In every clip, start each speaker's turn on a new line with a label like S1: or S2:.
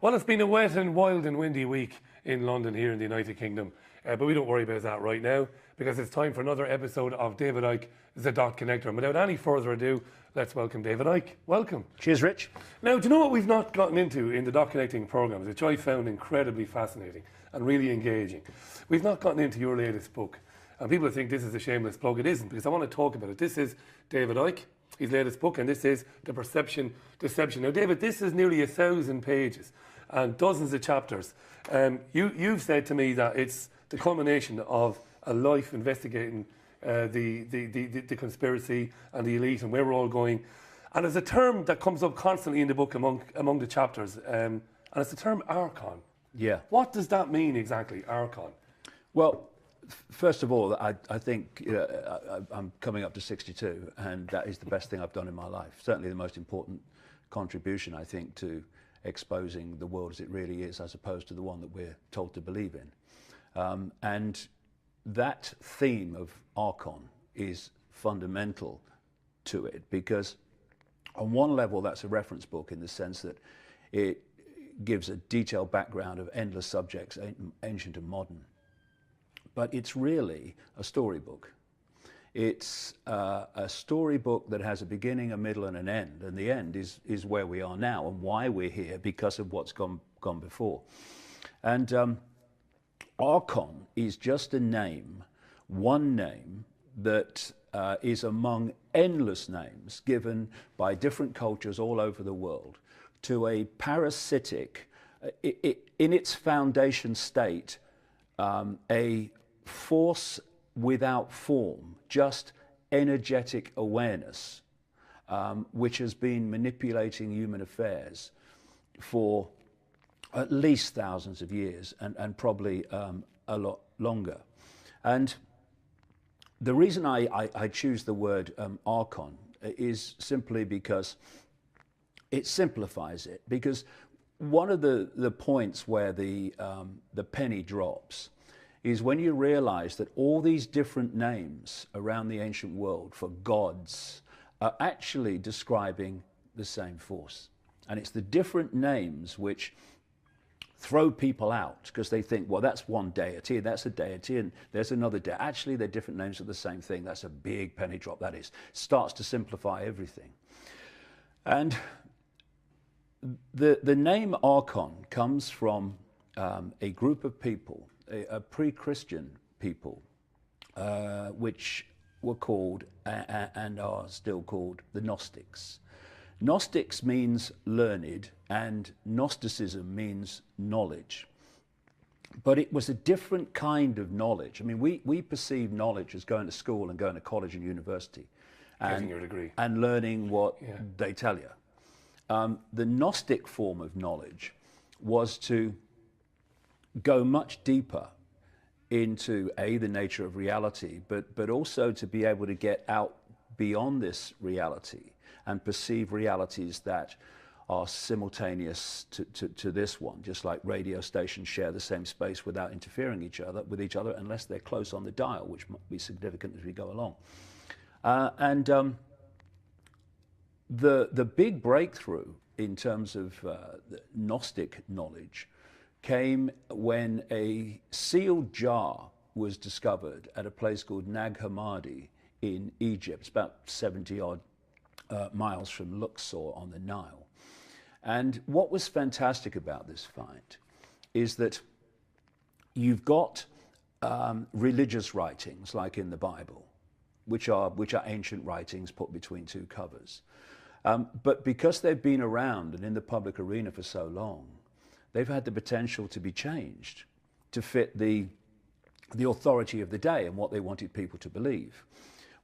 S1: Well, it's been a wet and wild and windy week in London here in the United Kingdom, but we don't worry about that right now because it's time for another episode of David Icke Dot Connector. And without any further ado, let's welcome David Icke. Welcome.
S2: Cheers, Rich.
S1: Now, do you know what we've not gotten into in the dot connecting programs, which I found incredibly fascinating and really engaging? We've not gotten into your latest book. And people think this is a shameless plug. It isn't, because I want to talk about it. This is David Icke, his latest book, and this is The Perception Deception. Now, David, this is nearly 1,000 pages and dozens of chapters. You've said to me that it's the culmination of a life investigating the conspiracy and the elite and where we're all going. And there's a term that comes up constantly in the book among the chapters, and it's the term Archon.
S2: Yeah.
S1: What does that mean exactly, Archon?
S2: Well, first of all, I think I'm coming up to 62, and that is the best thing I've done in my life. Certainly the most important contribution, I think, to exposing the world as it really is, as opposed to the one that we're told to believe in. And that theme of Archon is fundamental to it, because on one level that's a reference book in the sense that it gives a detailed background of endless subjects, ancient and modern. But it's really a storybook. It's a storybook that has a beginning, a middle, and an end. And the end is where we are now and why we're here, because of what's gone before. And Archon is just a name, one name that is among endless names given by different cultures all over the world to a parasitic, in its foundation state, a force without form, just energetic awareness, which has been manipulating human affairs for at least thousands of years and probably a lot longer. And the reason I choose the word Archon is simply because it simplifies it. Because one of the points where the penny drops is when you realize that all these different names around the ancient world for gods are actually describing the same force. And it's the different names which throw people out because they think, well, that's one deity, that's a deity, and there's another deity. Actually, they're different names of the same thing. That's a big penny drop, that is. Starts to simplify everything. And the name Archon comes from a group of people, a pre-Christian people, which were called and are still called the Gnostics. Gnostics means learned, and Gnosticism means knowledge. But it was a different kind of knowledge. I mean, we perceive knowledge as going to school and going to college and university.
S1: Getting your degree.
S2: And learning what they tell you. The Gnostic form of knowledge was to go much deeper into the nature of reality, but also to be able to get out beyond this reality and perceive realities that are simultaneous to this one, just like radio stations share the same space without interfering with each other unless they're close on the dial, which might be significant as we go along. The big breakthrough in terms of Gnostic knowledge came when a sealed jar was discovered at a place called Nag Hammadi in Egypt. It's about 70-odd miles from Luxor on the Nile. And what was fantastic about this find is that you've got religious writings, like in the Bible, which are ancient writings put between two covers. But because they've been around and in the public arena for so long, they've had the potential to be changed to fit the authority of the day and what they wanted people to believe.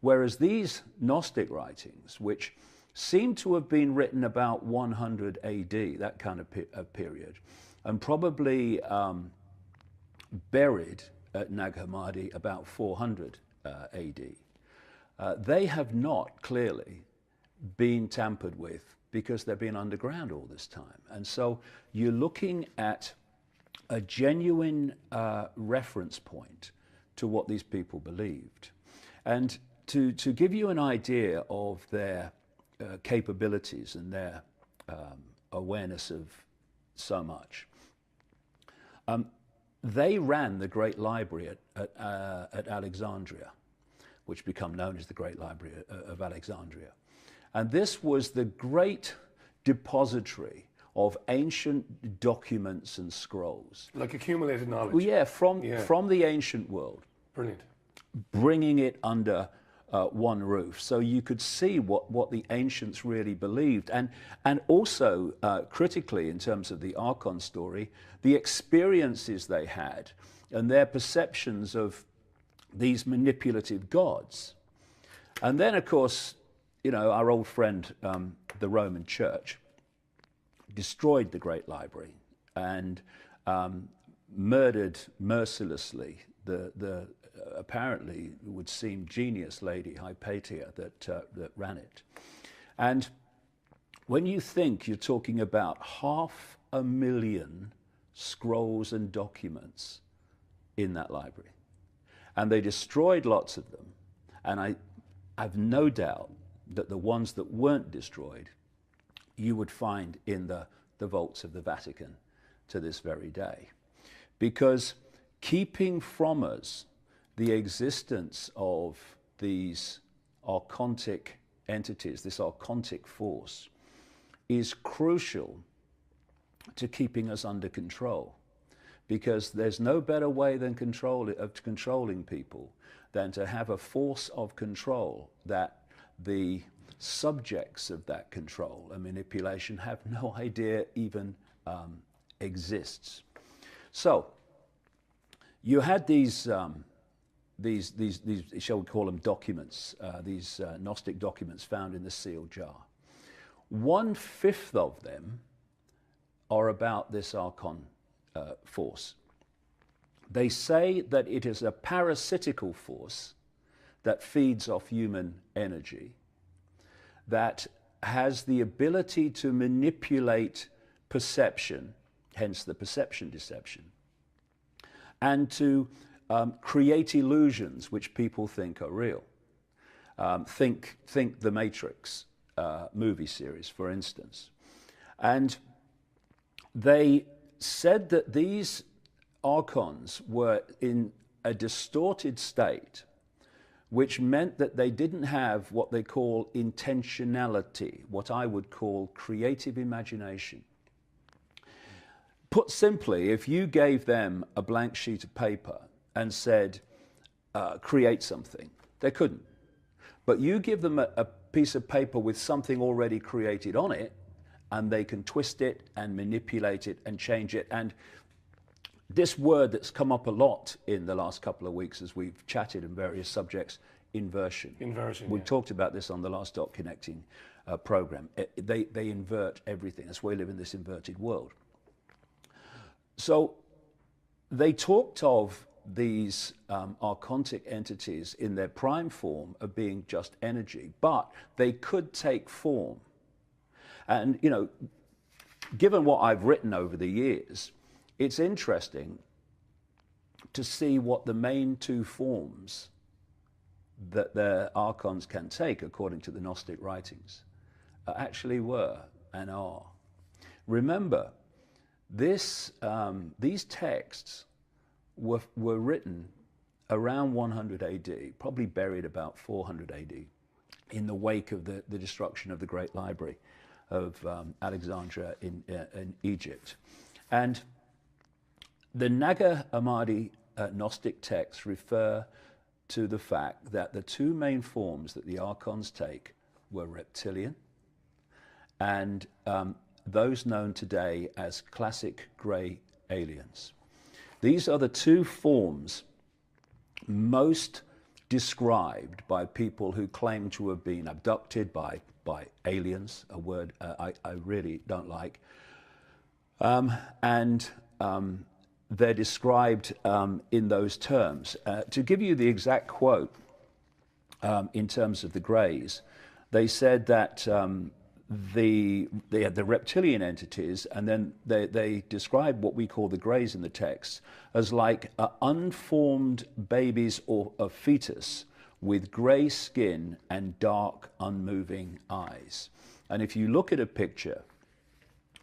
S2: Whereas these Gnostic writings, which seem to have been written about 100 AD, that kind of period, and probably buried at Nag Hammadi about 400 AD, they have not clearly been tampered with because they've been underground all this time. And so you're looking at a genuine reference point to what these people believed. And to give you an idea of their capabilities and their awareness of so much. They ran the Great Library at Alexandria, which became known as the Great Library of Alexandria. And this was the great depository of ancient documents and scrolls.
S1: Like accumulated knowledge.
S2: Well, yeah, from the ancient world.
S1: Brilliant.
S2: Bringing it under one roof, so you could see what the ancients really believed, and also critically, in terms of the Archon story, the experiences they had and their perceptions of these manipulative gods. And then, of course, our old friend, the Roman Church, destroyed the Great Library and murdered mercilessly the apparently would seem genius lady Hypatia that ran it. And when you think you're talking about 500,000 scrolls and documents in that library, and they destroyed lots of them, and I've no doubt that the ones that weren't destroyed you would find in the vaults of the Vatican to this very day. Because keeping from us the existence of these archontic entities, this archontic force, is crucial to keeping us under control. Because there's no better way than controlling people than to have a force of control that the subjects of that control and manipulation have no idea even exists. So you had these shall we call them documents, these Gnostic documents found in the sealed jar. 1/5 of them are about this Archon force. They say that it is a parasitical force that feeds off human energy, that has the ability to manipulate perception, hence the perception deception, and to create illusions which people think are real. Think the Matrix movie series, for instance. And they said that these archons were in a distorted state, which meant that they didn't have what they call intentionality, what I would call creative imagination. Put simply, if you gave them a blank sheet of paper and said, create something, they couldn't. But you give them a piece of paper with something already created on it, and they can twist it and manipulate it and change it. And this word that's come up a lot in the last couple of weeks as we've chatted on various subjects, inversion.
S1: Inversion,
S2: We
S1: yeah.
S2: talked about this on the last Dot Connecting program. They invert everything. That's why we live in this inverted world. So they talked of these archontic entities in their prime form of being just energy, but they could take form. And, given what I've written over the years, it's interesting to see what the main two forms that the archons can take, according to the Gnostic writings, actually were and are. Remember, these texts were written around 100 AD, probably buried about 400 AD, in the wake of the destruction of the Great Library of Alexandria in Egypt. And the Nag Hammadi Gnostic texts refer to the fact that the two main forms that the archons take were reptilian and those known today as classic grey aliens. These are the two forms most described by people who claim to have been abducted by aliens, a word I really don't like. They're described in those terms. To give you the exact quote, in terms of the Greys, they said that they had the reptilian entities, and then they describe what we call the Greys in the text as like unformed babies or a fetus with grey skin and dark, unmoving eyes. And if you look at a picture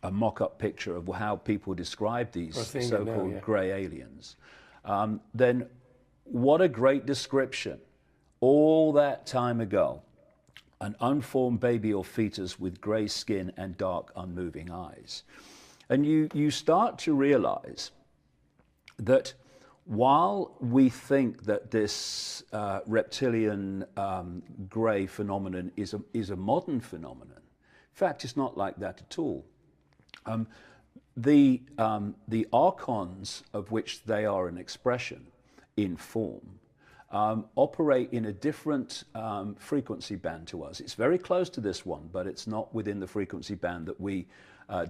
S2: a mock-up picture of how people describe these
S1: seeing it now,
S2: so-called
S1: yeah.
S2: grey aliens, then what a great description. All that time ago, an unformed baby or fetus with grey skin and dark, unmoving eyes. And you start to realize that while we think that this reptilian grey phenomenon is a modern phenomenon, in fact, it's not like that at all. The archons of which they are an expression in form operate in a different frequency band to us. It's very close to this one, but it's not within the frequency band that we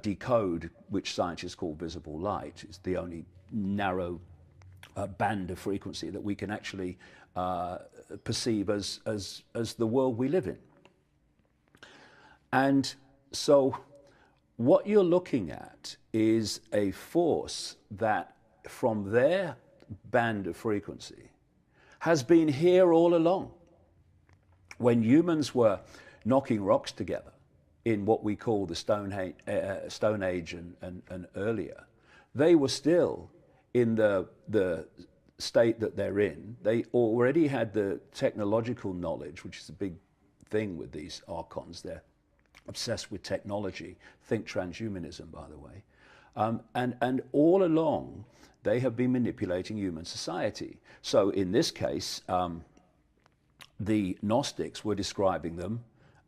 S2: decode, which scientists call visible light. It's the only narrow band of frequency that we can actually perceive as the world we live in. And so what you're looking at is a force that from their band of frequency has been here all along. When humans were knocking rocks together in what we call the Stone Age and earlier, they were still in the state that they're in. They already had the technological knowledge, which is a big thing with these archons. They're obsessed with technology. Think transhumanism, by the way. And all along, they have been manipulating human society. So in this case, the Gnostics were describing them,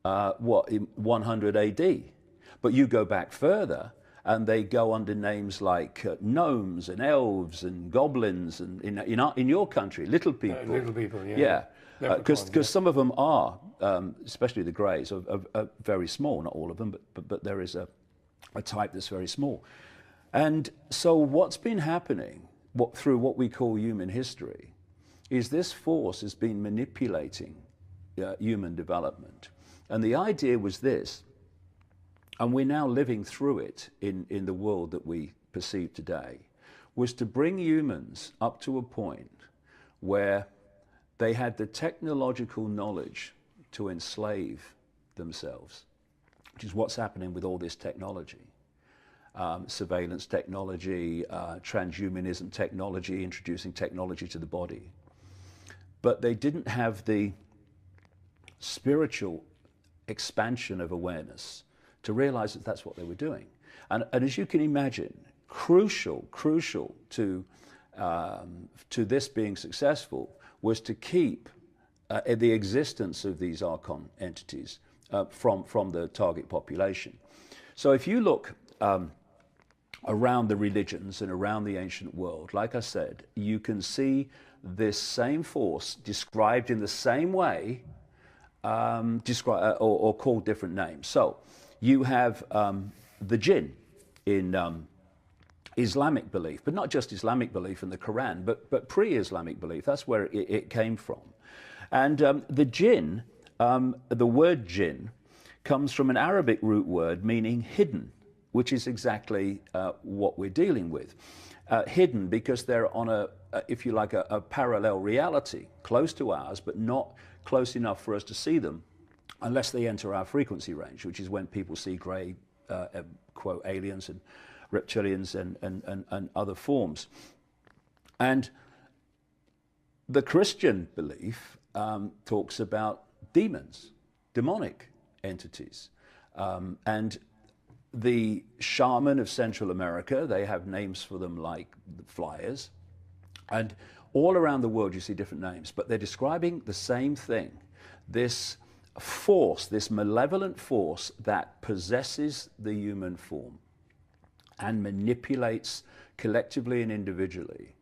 S2: in 100 AD. But you go back further, and they go under names like gnomes and elves and goblins, and in your country, little people.
S1: Little people, yeah.
S2: Yeah.
S1: Leprechauns,
S2: Because some of them are, especially the greys, are very small. Not all of them, but there is a type that's very small. And so what's been happening through what we call human history is this force has been manipulating human development. And the idea was this, and we're now living through it in the world that we perceive today, was to bring humans up to a point where they had the technological knowledge to enslave themselves, which is what's happening with all this technology. Surveillance technology, transhumanism technology, introducing technology to the body. But they didn't have the spiritual expansion of awareness to realize that that's what they were doing. And as you can imagine, crucial to this being successful was to keep the existence of these archon entities from the target population. So if you look around the religions and around the ancient world, like I said, you can see this same force described in the same way, or called different names. So you have the jinn in Islamic belief, but not just Islamic belief in the Quran, but pre-Islamic belief. That's where it came from. And the jinn, the word jinn, comes from an Arabic root word meaning hidden, which is exactly what we're dealing with. Hidden because they're on if you like, a parallel reality, close to ours, but not close enough for us to see them unless they enter our frequency range, which is when people see grey, quote, aliens and reptilians and other forms. And the Christian belief talks about demons, demonic entities. And the shaman of Central America, they have names for them like the flyers. And all around the world you see different names, but they're describing the same thing. This force, this malevolent force that possesses the human form and manipulates collectively and individually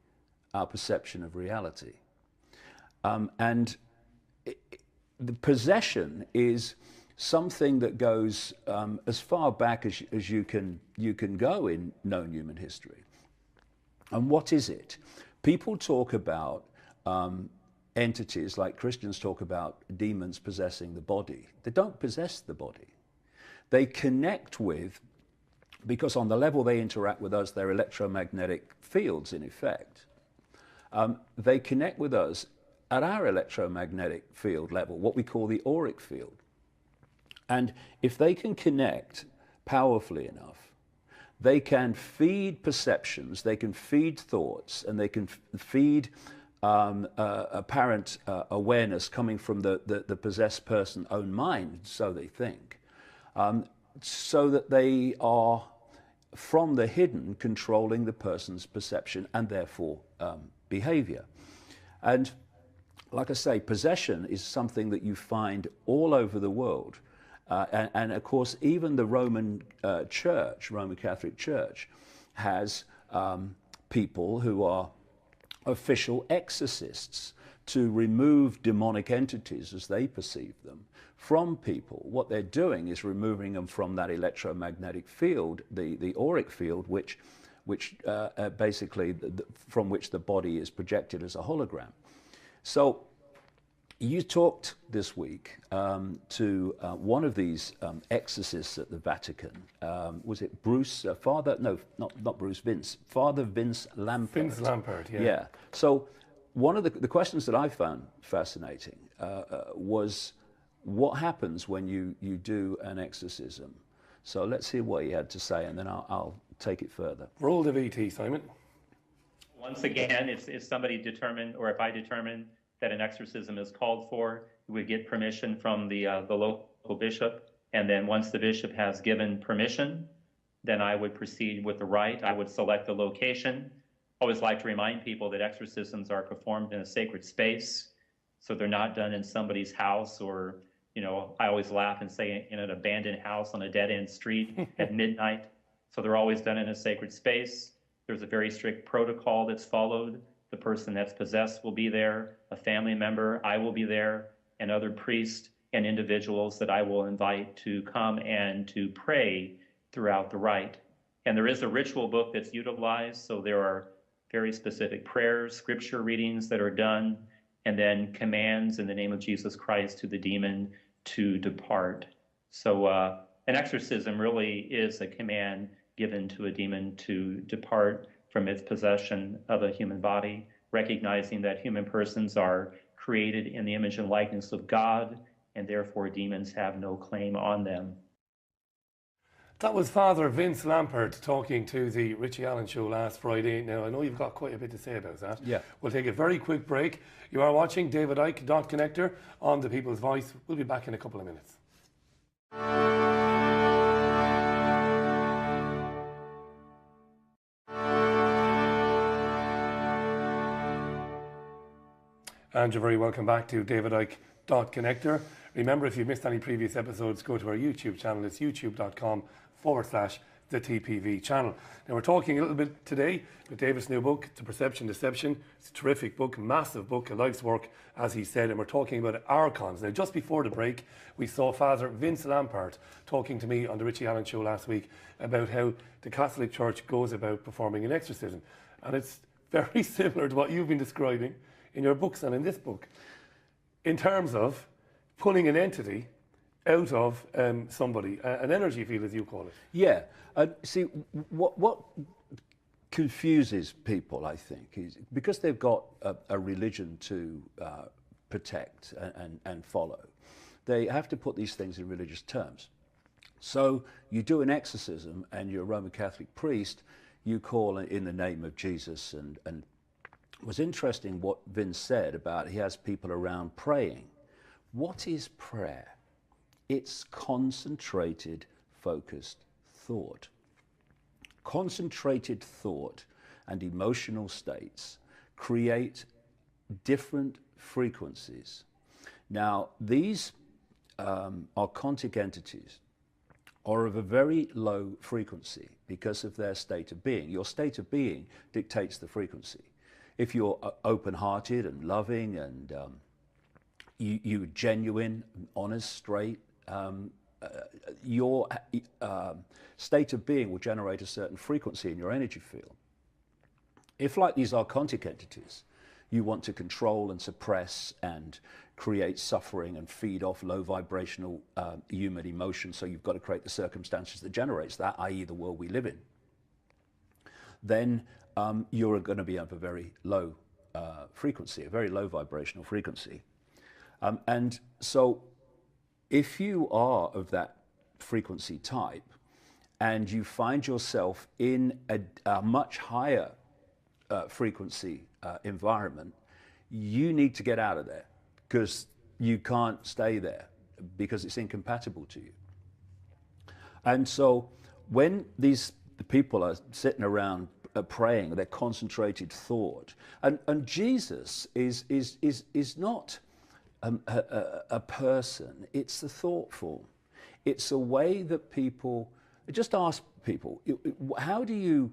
S2: our perception of reality. And the possession is something that goes as far back as you can go in known human history. And what is it? People talk about entities like Christians talk about demons possessing the body. They don't possess the body. They connect with, because on the level they interact with us, they're electromagnetic fields in effect. They connect with us at our electromagnetic field level, what we call the auric field. And if they can connect powerfully enough, they can feed perceptions, they can feed thoughts, and they can feed apparent awareness coming from the possessed person's own mind, so they think, so that they are, from the hidden, controlling the person's perception and therefore behavior. And like I say, possession is something that you find all over the world. And of course, even the Roman Church, Roman Catholic Church, has people who are official exorcists to remove demonic entities as they perceive them from people. What they're doing is removing them from that electromagnetic field, the auric field, which basically from which the body is projected as a hologram. So you talked this week to one of these exorcists at the Vatican. Was it Bruce? Father? No, not Bruce. Vince. Father Vince Lampert.
S1: Vince Lampert. Yeah.
S2: Yeah. So one of the questions that I found fascinating was what happens when you do an exorcism. So let's hear what he had to say, and then I'll take it further.
S1: Roll the VT, Simon.
S3: Once again, if somebody determined, or if I determined that an exorcism is called for, we would get permission from the local bishop. And then once the bishop has given permission, then I would proceed with the rite. I would select the location. I always like to remind people that exorcisms are performed in a sacred space. So they're not done in somebody's house, or, you know, I always laugh and say in an abandoned house on a dead-end street at midnight. So they're always done in a sacred space. There's a very strict protocol that's followed. The person that's possessed will be there, a family member, I will be there, and other priests and individuals that I will invite to come and to pray throughout the rite. And there is a ritual book that's utilized, so there are very specific prayers, scripture readings that are done, and then commands in the name of Jesus Christ to the demon to depart. So an exorcism really is a command given to a demon to depart from its possession of a human body, recognizing that human persons are created in the image and likeness of God, and therefore demons have no claim on them.
S1: That was Father Vince Lampert talking to the Richie Allen Show last Friday. Now, I know you've got quite a bit to say about that.
S2: Yeah.
S1: We'll take a very quick break. You are watching David Icke Dot Connector on The People's Voice. We'll be back in a couple of minutes. And you're very welcome back to David Icke Dot Connector. Remember, if you've missed any previous episodes, go to our YouTube channel. It's youtube.com/the TPV channel. Now, we're talking a little bit today about David's new book, The Perception Deception. It's a terrific book, massive book, a life's work, as he said, and we're talking about archons. Now, just before the break, we saw Father Vince Lampert talking to me on the Richie Allen Show last week about how the Catholic Church goes about performing an exorcism. And it's very similar to what you've been describing in your books and in this book, in terms of pulling an entity out of somebody, an energy field, as you call it.
S2: Yeah. See, what confuses people, I think, is because they've got a religion to protect and follow, they have to put these things in religious terms. So you do an exorcism and you're a Roman Catholic priest, you call in the name of Jesus. And it was interesting what Vince said about he has people around praying. What is prayer? It's concentrated, focused thought. Concentrated thought and emotional states create different frequencies. Now, these archontic entities are of a very low frequency because of their state of being. Your state of being dictates the frequency. If you're open-hearted and loving and you're genuine, honest, straight, your state of being will generate a certain frequency in your energy field. If, like these archontic entities, you want to control and suppress and create suffering and feed off low vibrational human emotion, so you've got to create the circumstances that generates that, i.e. the world we live in, then you're going to be of a very low frequency, a very low vibrational frequency. And so if you are of that frequency type and you find yourself in a much higher frequency environment, you need to get out of there, because you can't stay there because it's incompatible to you. And so when the people are sitting around praying, their concentrated thought, and Jesus is not a person, it's the thought form. It's a way that people, just ask people, how do you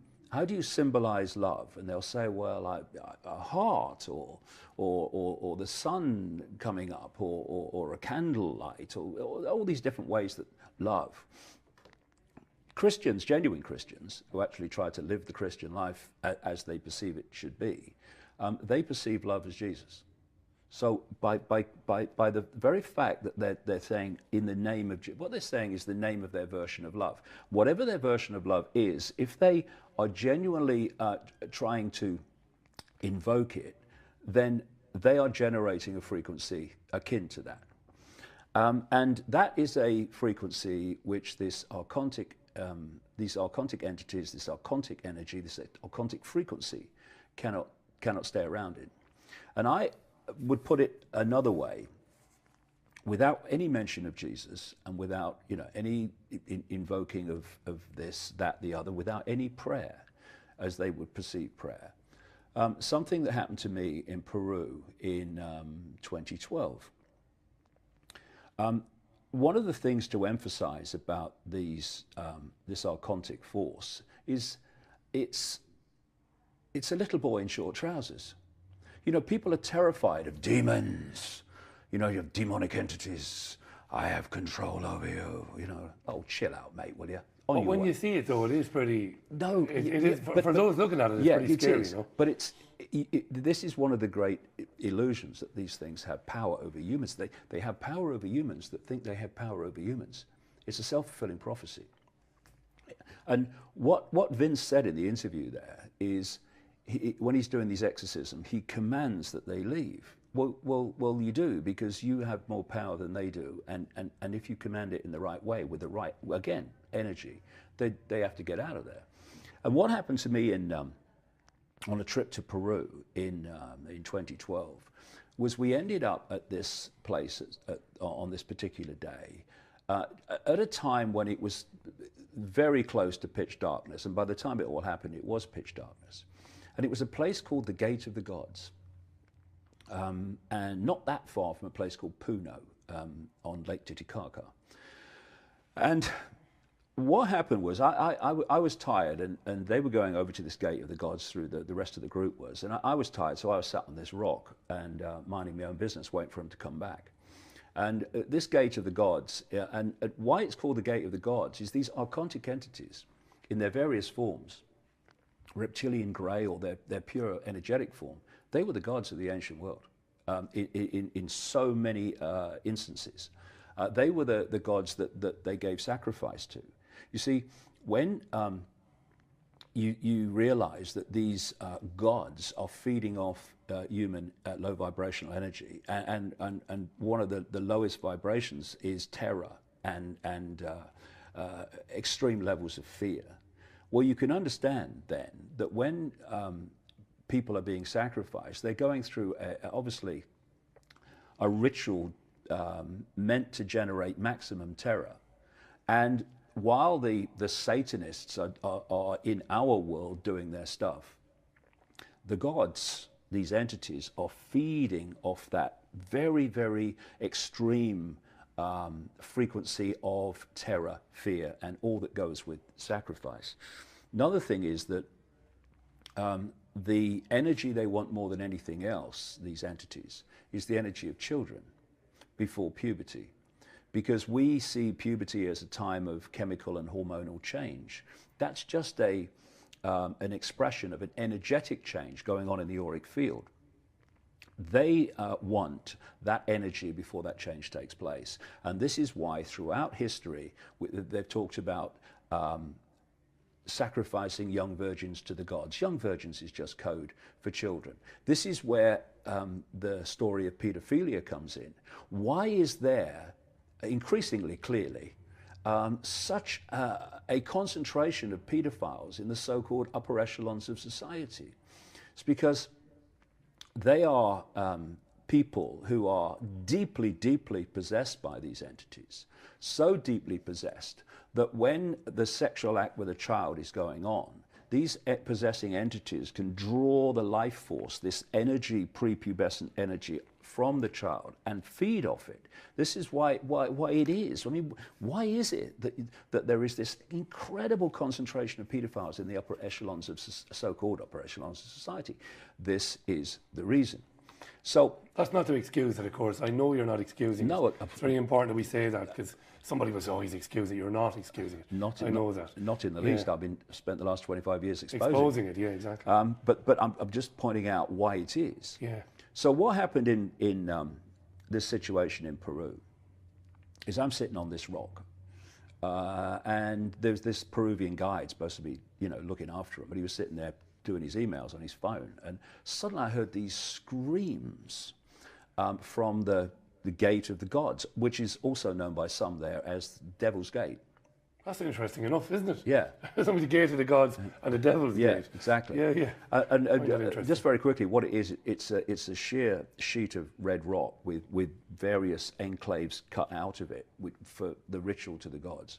S2: symbolize love? And they'll say, well, a heart, or the sun coming up, or a candlelight, or all these different ways that love. Christians, genuine Christians, who actually try to live the Christian life as they perceive it should be, they perceive love as Jesus. So by the very fact that they're saying in the name of, what they're saying is the name of their version of love. Whatever their version of love is, if they are genuinely trying to invoke it, then they are generating a frequency akin to that. And that is a frequency which these archontic entities, this archontic energy, this archontic frequency cannot stay around in. And I would put it another way, without any mention of Jesus, and without any invoking of this, that, the other, without any prayer as they would perceive prayer. Something that happened to me in Peru in 2012. One of the things to emphasize about this archontic force is it's a little boy in short trousers. People are terrified of demons. You have demonic entities. I have control over you. Oh, chill out, mate, will you?
S1: But when you see it, though, it is pretty.
S2: No,
S1: it is for those looking at it. It's pretty scary,
S2: is. But this is one of the great illusions, that these things have power over humans. They have power over humans that think they have power over humans. It's a self-fulfilling prophecy. And what Vince said in the interview there is, when he's doing these exorcisms, he commands that they leave. Well, you do, because you have more power than they do, and if you command it in the right way, with the right, again, energy, they have to get out of there. And what happened to me on a trip to Peru in 2012 was, we ended up at this place on this particular day at a time when it was very close to pitch darkness, and by the time it all happened, it was pitch darkness. And it was a place called the Gate of the Gods, and not that far from a place called Puno on Lake Titicaca. And what happened was, I was tired, and they were going over to this Gate of the Gods through the rest of the group was, and I was tired, so I was sat on this rock and minding my own business, waiting for them to come back. And this Gate of the Gods, and why it's called the Gate of the Gods, is these archontic entities in their various forms, reptilian grey or their pure energetic form, they were the gods of the ancient world in so many instances. They were the gods that they gave sacrifice to. You see, when you realize that these gods are feeding off human low vibrational energy, and one of the lowest vibrations is terror and extreme levels of fear. Well, you can understand then that when people are being sacrificed, they're going through obviously a ritual meant to generate maximum terror. And while the Satanists are in our world doing their stuff, the gods, these entities, are feeding off that very, very extreme frequency of terror, fear, and all that goes with sacrifice. Another thing is that the energy they want more than anything else, these entities, is the energy of children before puberty. Because we see puberty as a time of chemical and hormonal change. That's just an expression of an energetic change going on in the auric field. They want that energy before that change takes place. And this is why throughout history they've talked about sacrificing young virgins to the gods. Young virgins is just code for children. This is where the story of pedophilia comes in. Why is there, increasingly clearly, such a concentration of paedophiles in the so-called upper echelons of society? It's because they are people who are deeply, deeply possessed by these entities, so deeply possessed that when the sexual act with a child is going on, these possessing entities can draw the life force, this energy, prepubescent energy, from the child and feed off it. This is why it is. I mean, why is it that there is this incredible concentration of paedophiles in the upper echelons of so-called upper echelons of society? This is the reason. So
S1: that's not to excuse it, of course. I know you're not excusing it. It's very important that we say that, because somebody was always excusing it. You're not excusing it. I know that.
S2: Not in the least. I've spent the last 25 years
S1: exposing it. Yeah, exactly.
S2: But I'm just pointing out why it is.
S1: Yeah.
S2: So what happened in this situation in Peru is I'm sitting on this rock, and there's this Peruvian guide supposed to be, looking after him, but he was sitting there doing his emails on his phone, and suddenly I heard these screams from the Gate of the Gods, which is also known by some there as Devil's Gate.
S1: That's interesting enough, isn't it?
S2: Yeah.
S1: Somebody the Gate of the Gods and the Devil's Gate.
S2: Yeah, exactly.
S1: Yeah.
S2: And just very quickly, what it is, it's a sheer sheet of red rock with various enclaves cut out of it for the ritual to the gods.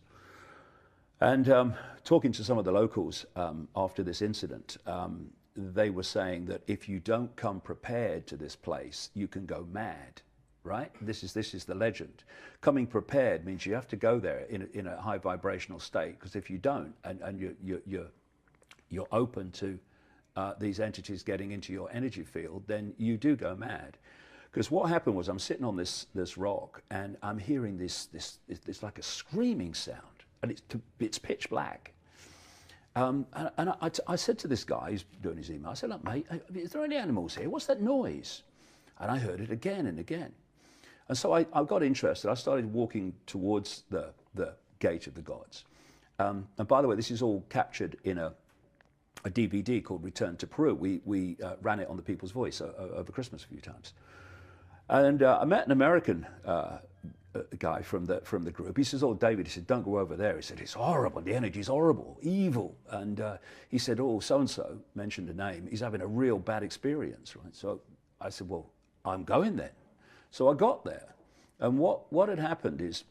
S2: And talking to some of the locals after this incident, they were saying that if you don't come prepared to this place, you can go mad. Right? This is the legend. Coming prepared means you have to go there in a high vibrational state, because if you don't, and you're open to these entities getting into your energy field, then you do go mad. Because what happened was, I'm sitting on this rock and I'm hearing this like a screaming sound, and it's pitch black. And I said to this guy who's doing his email, I said, "Look, mate, is there any animals here? What's that noise?" And I heard it again and again. And so I got interested. I started walking towards the Gate of the Gods. And by the way, this is all captured in a DVD called Return to Peru. We ran it on the People's Voice over Christmas a few times. And I met an American guy from the group. He says, "Oh, David," he said, "don't go over there." He said, "It's horrible. The energy's horrible, evil." And he said, "Oh, so-and-so," mentioned a name, "he's having a real bad experience." Right? So I said, "Well, I'm going then." So I got there, and what had happened is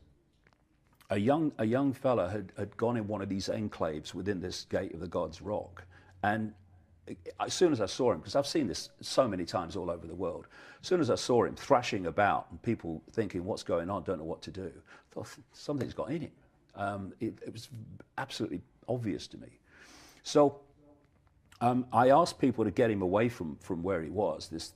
S2: a young fella had gone in one of these enclaves within this Gate of the Gods rock, and as soon as I saw him, because I've seen this so many times all over the world, as soon as I saw him thrashing about and people thinking, "What's going on? Don't know what to do," I thought, something's got in him. It was absolutely obvious to me. So I asked people to get him away from where he was, this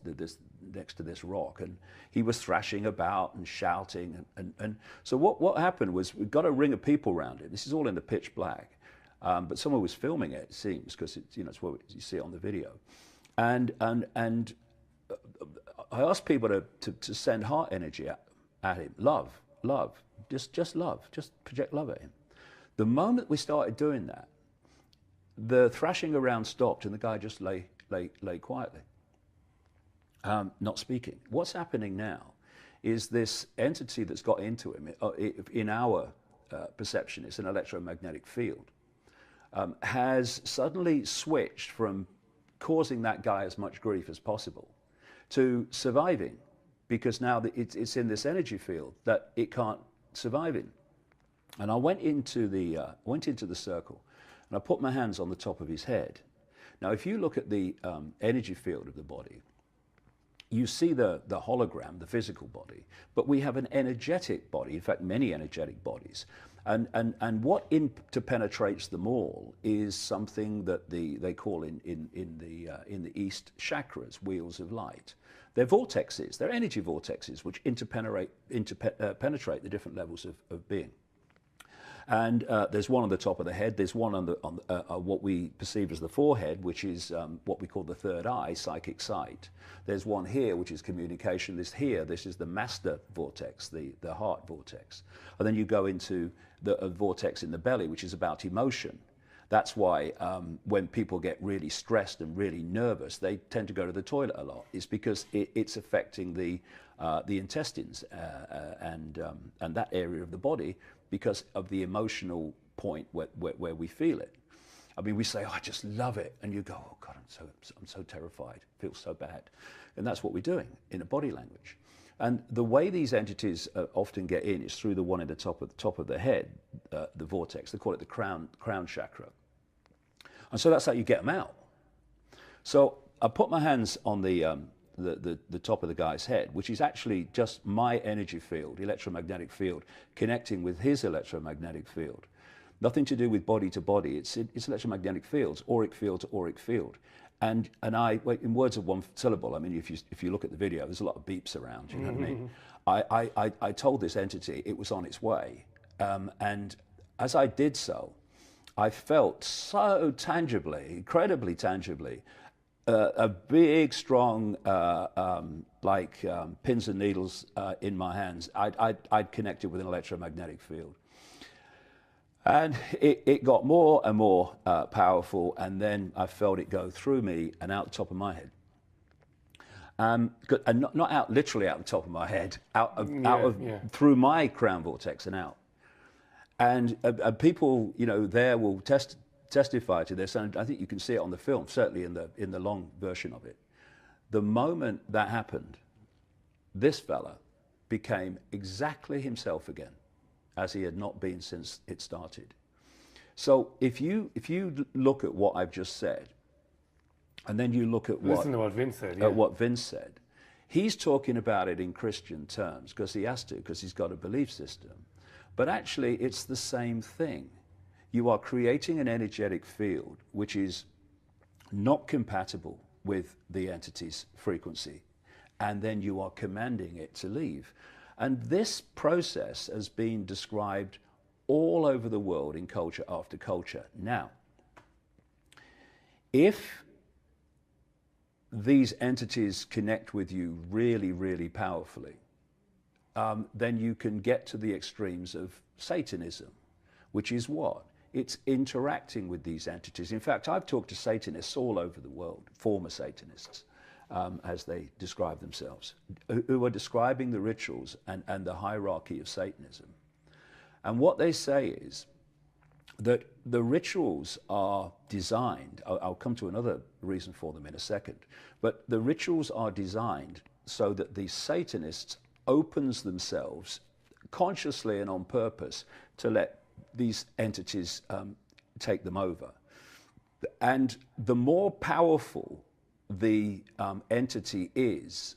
S2: next to this rock, and he was thrashing about and shouting, and so what happened was, we got a ring of people around it. This is all in the pitch black, but someone was filming it seems, because it's what you see on the video, and I asked people to send heart energy at him, love, just love, just project love at him. The moment we started doing that, the thrashing around stopped, and the guy just lay quietly, not speaking. What's happening now is this entity that's got into him, in our perception, it's an electromagnetic field, has suddenly switched from causing that guy as much grief as possible to surviving, because now it's in this energy field that it can't survive in. And I went into the circle, and I put my hands on the top of his head. Now, if you look at the energy field of the body, you see the hologram, the physical body, but we have an energetic body, in fact, many energetic bodies. And what interpenetrates them all is something that they call in the East chakras, wheels of light. They're vortexes, they're energy vortexes, which interpenetrate the different levels of being. And there's one on the top of the head, there's one on what we perceive as the forehead, which is what we call the third eye, psychic sight. There's one here, which is communication. This is the master vortex, the heart vortex. And then you go into the vortex in the belly, which is about emotion. That's why when people get really stressed and really nervous, they tend to go to the toilet a lot. It's because it's affecting the intestines and that area of the body, because of the emotional point where we feel it. I mean, we say, oh, I just love it. And you go, oh God, I'm so terrified. It feels so bad. And that's what we're doing in a body language. And the way these entities often get in is through the one at the top of the head, the vortex. They call it the crown chakra. And so that's how you get them out. So I put my hands on the top of the guy's head, which is actually just my energy field, electromagnetic field, connecting with his electromagnetic field. Nothing to do with body to body. It's electromagnetic fields, auric field to auric field. And I, in words of one syllable, I mean, if you look at the video, there's a lot of beeps around, you know what I mean? I told this entity it was on its way. And as I did so, I felt so tangibly, incredibly tangibly, a big, strong, pins and needles in my hands. I'd connected with an electromagnetic field. And it got more and more powerful, and then I felt it go through me and out the top of my head. And not out literally out the top of my head, through my crown vortex and out. And people, you know, there will testify to this, and I think you can see it on the film, certainly in the long version of it. The moment that happened, this fella became exactly himself again, as he had not been since it started. So if you look at what I've just said, and then you look at
S1: listen to what Vince said. Yeah.
S2: What Vince said, he's talking about it in Christian terms because he has to, because he's got a belief system. But actually, it's the same thing. You are creating an energetic field which is not compatible with the entity's frequency, and then you are commanding it to leave. And this process has been described all over the world in culture after culture. Now, if these entities connect with you really, really powerfully, then you can get to the extremes of Satanism, which is what? It's interacting with these entities. In fact, I've talked to Satanists all over the world, former Satanists, as they describe themselves, who are describing the rituals and the hierarchy of Satanism. And what they say is that the rituals are designed, I'll come to another reason for them in a second, but the rituals are designed so that the Satanists opens themselves consciously and on purpose to let these entities take them over. And the more powerful the entity is,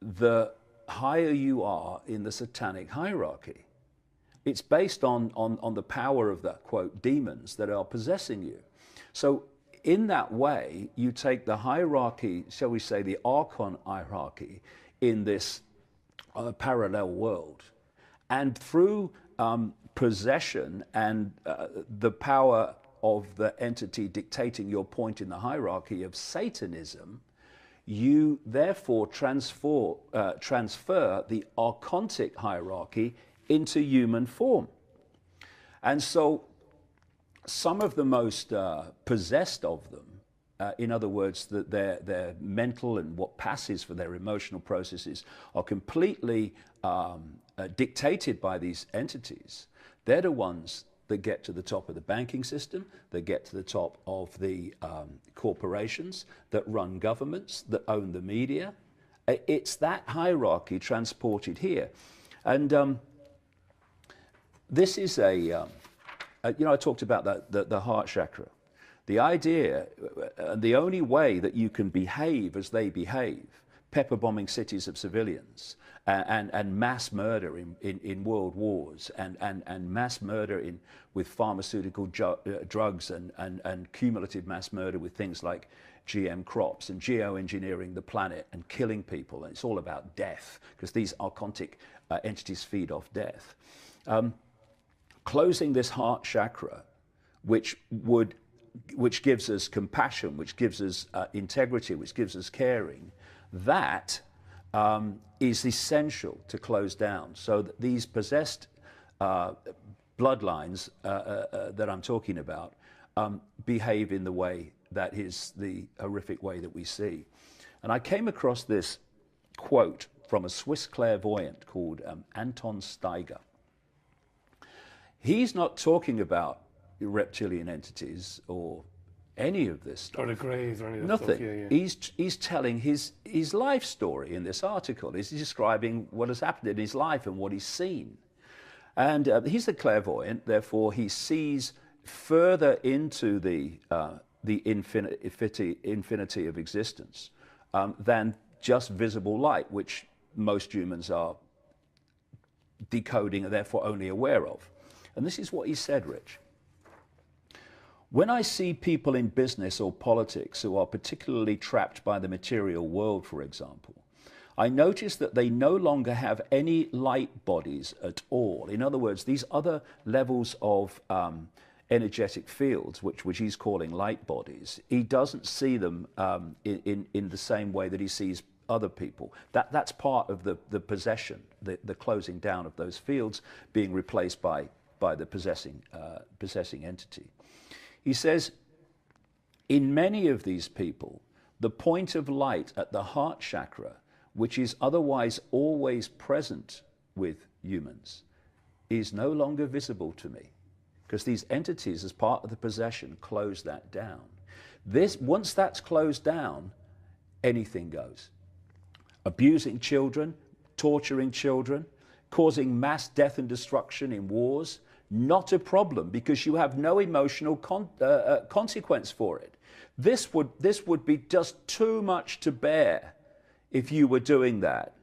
S2: the higher you are in the satanic hierarchy. It's based on the power of the, quote, demons that are possessing you. So in that way, you take the hierarchy, shall we say the archon hierarchy, in this parallel world. And through possession and the power of the entity dictating your point in the hierarchy of Satanism, you therefore transfer the archontic hierarchy into human form. And so some of the most possessed of them, in other words, that their mental and what passes for their emotional processes are completely dictated by these entities. They're the ones that get to the top of the banking system, that get to the top of the corporations, that run governments, that own the media. It's that hierarchy transported here. And this is you know, I talked about the heart chakra. The idea, the only way that you can behave as they behave, pepper bombing cities of civilians, and mass murder in world wars, and mass murder with pharmaceutical drugs, and cumulative mass murder with things like GM crops and geoengineering the planet and killing people. And it's all about death, because these archontic entities feed off death. Closing this heart chakra, which gives us compassion, which gives us integrity, which gives us caring, that is essential to close down, so that these possessed bloodlines that I'm talking about behave in the way that is the horrific way that we see. And I came across this quote from a Swiss clairvoyant called Anton Steiger. He's not talking about reptilian entities or any of this stuff.
S1: Or the greys or any of that
S2: Nothing.
S1: stuff. Yeah, yeah.
S2: He's telling his life story in this article. He's describing what has happened in his life and what he's seen. And he's a clairvoyant, therefore he sees further into the infinity of existence than just visible light, which most humans are decoding and therefore only aware of. And this is what he said, Rich. When I see people in business or politics who are particularly trapped by the material world, for example, I notice that they no longer have any light bodies at all. In other words, these other levels of energetic fields, which he's calling light bodies, he doesn't see them in the same way that he sees other people. That's part of the possession, the closing down of those fields being replaced by the possessing entity. He says, in many of these people, the point of light at the heart chakra, which is otherwise always present with humans, is no longer visible to me, because these entities, as part of the possession, close that down. Once that's closed down, anything goes. Abusing children, torturing children, causing mass death and destruction in wars, not a problem, because you have no emotional consequence for it. This would be just too much to bear if you were doing that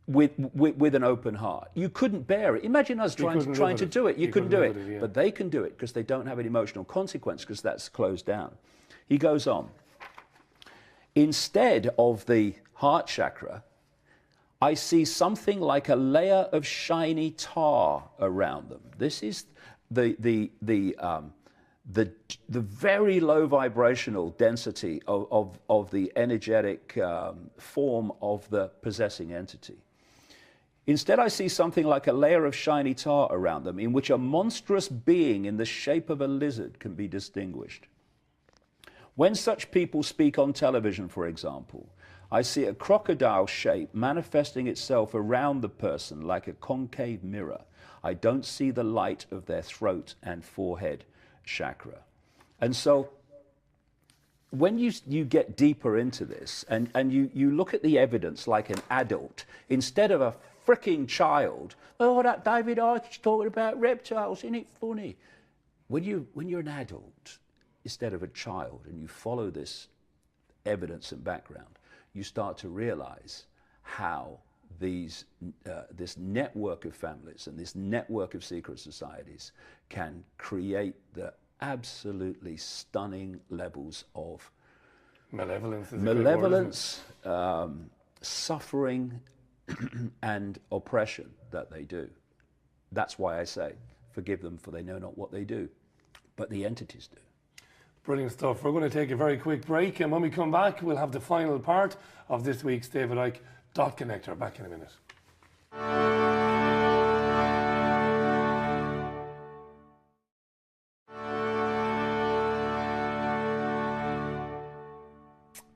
S2: with an open heart. You couldn't bear it. Imagine us trying to do it. You couldn't do it.
S1: Yeah.
S2: But they can do it because they don't have an emotional consequence, because that's closed down. He goes on. Instead of the heart chakra, I see something like a layer of shiny tar around them. This is the very low vibrational density of the energetic form of the possessing entity. Instead, I see something like a layer of shiny tar around them, in which a monstrous being in the shape of a lizard can be distinguished. When such people speak on television, for example, I see a crocodile shape manifesting itself around the person like a concave mirror. I don't see the light of their throat and forehead chakra. And so when you get deeper into this and you look at the evidence like an adult, instead of a fricking child, oh, that David Icke's talking about reptiles, isn't it funny? When you're an adult instead of a child and you follow this evidence and background, you start to realize how this network of families and this network of secret societies can create the absolutely stunning levels of malevolence, suffering, and oppression that they do. That's why I say, forgive them, for they know not what they do. But the entities do.
S1: Brilliant stuff. We're going to take a very quick break, and when we come back, we'll have the final part of this week's David Icke Dot Connector. Back in a minute.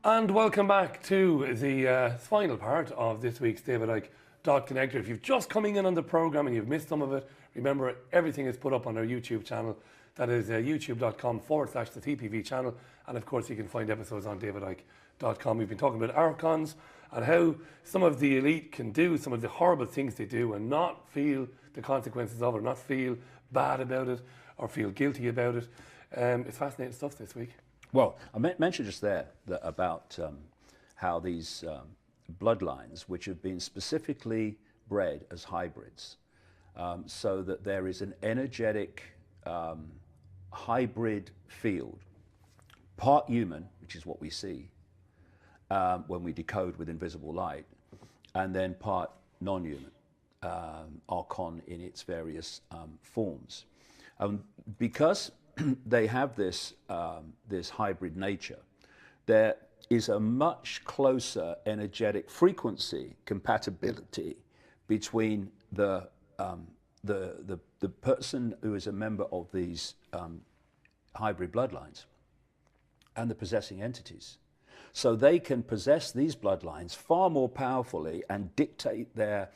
S1: And welcome back to the final part of this week's David Icke Dot Connector. If you've just coming in on the program and you've missed some of it, remember everything is put up on our YouTube channel. That is youtube.com/the TPV channel. And of course, you can find episodes on davidicke.com. We've been talking about archons and how some of the elite can do some of the horrible things they do and not feel the consequences of it, not feel bad about it or feel guilty about it. It's fascinating stuff this week.
S2: Well, I mentioned just there about how these bloodlines, which have been specifically bred as hybrids, so that there is an energetic hybrid field, part human, which is what we see when we decode with invisible light, and then part non-human, archon in its various forms. Because they have this hybrid nature, there is a much closer energetic frequency compatibility between the person who is a member of these hybrid bloodlines and the possessing entities. So they can possess these bloodlines far more powerfully and dictate their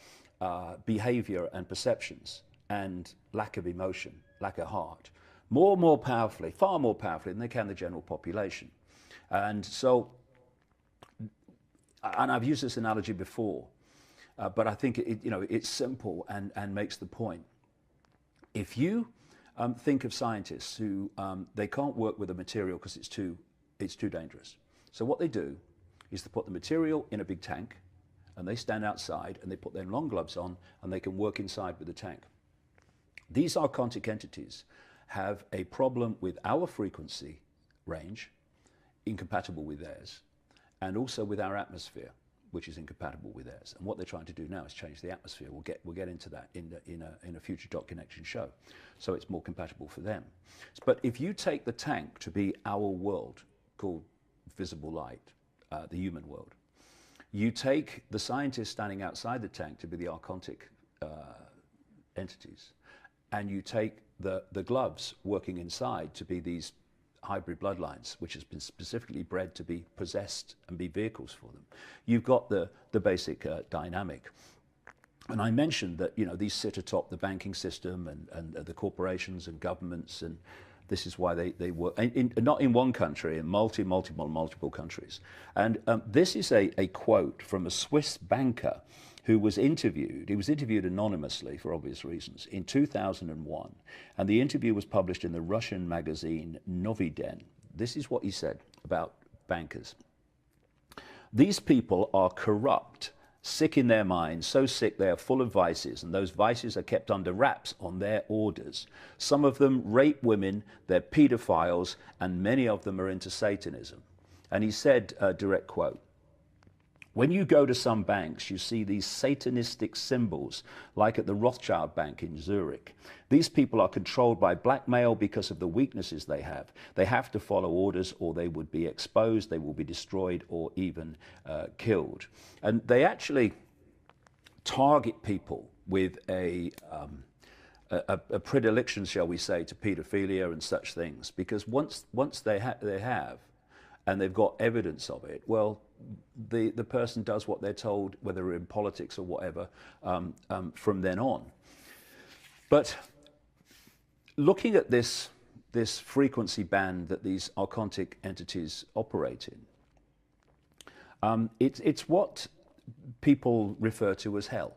S2: behavior and perceptions and lack of emotion, lack of heart, more powerfully, far more powerfully than they can the general population. And so, and I've used this analogy before, but I think it's simple and makes the point. If you think of scientists who they can't work with a material because it's too dangerous. So what they do is they put the material in a big tank, and they stand outside and they put their long gloves on and they can work inside with the tank. These archontic entities have a problem with our frequency range, incompatible with theirs, and also with our atmosphere, which is incompatible with theirs. And what they're trying to do now is change the atmosphere. We'll get into that in a future dot connection show. So it's more compatible for them. But if you take the tank to be our world, called visible light, the human world, you take the scientists standing outside the tank to be the archontic entities, and you take the gloves working inside to be these hybrid bloodlines, which has been specifically bred to be possessed and be vehicles for them. You've got the basic dynamic. And I mentioned that these sit atop the banking system and the corporations and governments, and this is why they work, not in one country, in multiple countries. And this is a quote from a Swiss banker who was interviewed. He was interviewed anonymously for obvious reasons in 2001. And the interview was published in the Russian magazine Novy Den. This is what he said about bankers. These people are corrupt, sick in their minds, so sick they are full of vices, and those vices are kept under wraps on their orders. Some of them rape women, they're pedophiles, and many of them are into Satanism. And he said, direct quote, "When you go to some banks, you see these satanistic symbols, like at the Rothschild Bank in Zurich. These people are controlled by blackmail because of the weaknesses they have. They have to follow orders or they would be exposed, they will be destroyed or even killed." And they actually target people with a predilection, shall we say, to pedophilia and such things, because once they have, and they've got evidence of it, well, the person does what they're told, whether in politics or whatever, from then on. But looking at this frequency band that these archontic entities operate in, it's what people refer to as hell.